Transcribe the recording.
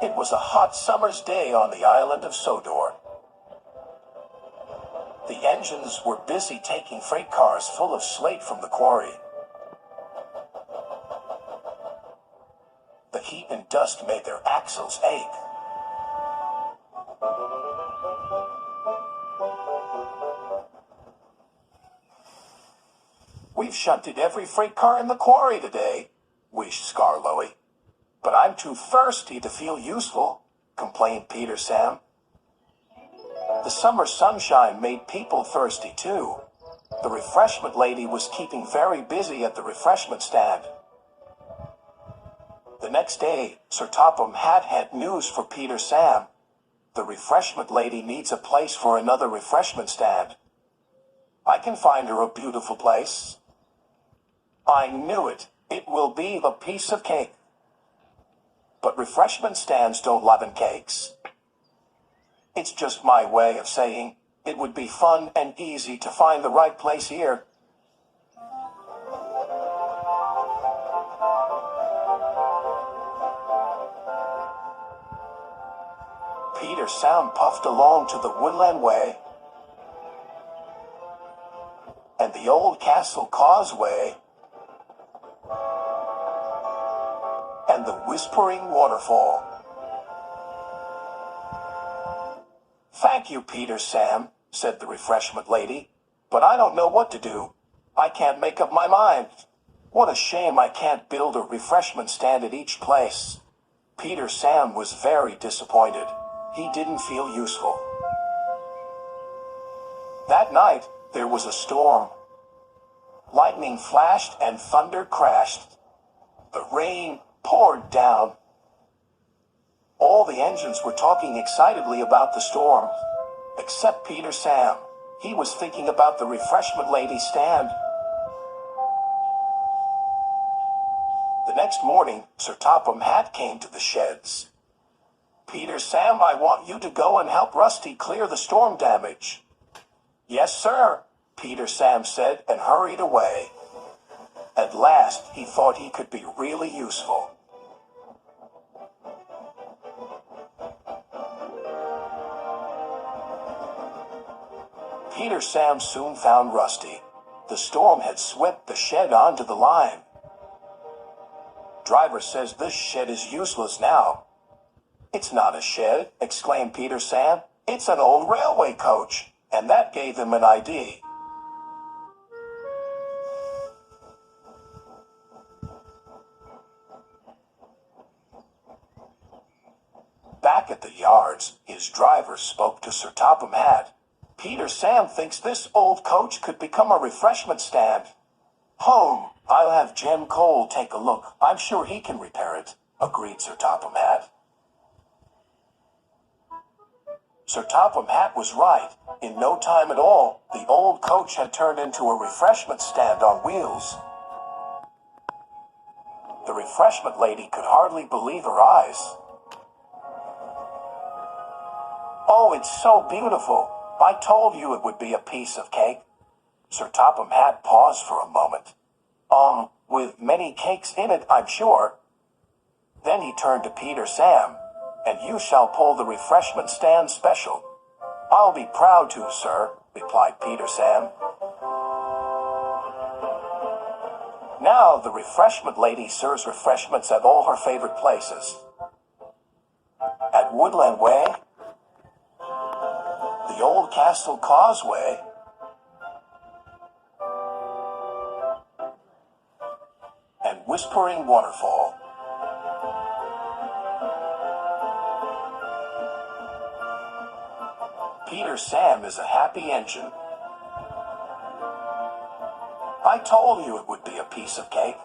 It was a hot summer's day on the island of Sodor. The engines were busy taking freight cars full of slate from the quarry. The heat and dust made their axles ache. "We've shunted every freight car in the quarry today," wished Scarloey. "But I'm too thirsty to feel useful," complained Peter Sam. The summer sunshine made people thirsty too. The refreshment lady was keeping very busy at the refreshment stand. The next day, Sir Topham Hatt had news for Peter Sam. The refreshment lady needs a place for another refreshment stand. "I can find her a beautiful place." "I knew it. It will be a piece of cake." "But refreshment stands don't live in cakes." "It's just my way of saying it would be fun and easy to find the right place here." Peter Sam puffed along to the woodland way and the old castle causeway and the whispering waterfall. "Thank you, Peter Sam," said the refreshment lady, "but I don't know what to do. I can't make up my mind. What a shame I can't build a refreshment stand at each place." Peter Sam was very disappointed. He didn't feel useful. That night, there was a storm. Lightning flashed and thunder crashed. The rain poured down. All the engines were talking excitedly about the storm, except Peter Sam. He was thinking about the refreshment lady's stand. The next morning, Sir Topham Hatt came to the sheds. "Peter Sam, I want you to go and help Rusty clear the storm damage." "Yes, sir," Peter Sam said and hurried away. At last, he thought he could be really useful. Peter Sam soon found Rusty. The storm had swept the shed onto the line. "Driver says this shed is useless now." "It's not a shed," exclaimed Peter Sam. "It's an old railway coach," and that gave him an idea. Back at the yards, his driver spoke to Sir Topham Hatt. "Peter Sam thinks this old coach could become a refreshment stand." "Home, I'll have Jem Cole take a look. I'm sure he can repair it," agreed Sir Topham Hatt. Sir Topham Hatt was right. In no time at all, the old coach had turned into a refreshment stand on wheels. The refreshment lady could hardly believe her eyes. "Oh, it's so beautiful. I told you it would be a piece of cake." Sir Topham Hatt paused for a moment. With many cakes in it, I'm sure." Then he turned to Peter Sam. "And you shall pull the refreshment stand special." "I'll be proud to, sir," replied Peter Sam. Now the refreshment lady serves refreshments at all her favorite places. At Woodland Way, the old castle causeway, and Whispering Waterfall. Peter Sam is a happy engine. "I told you it would be a piece of cake."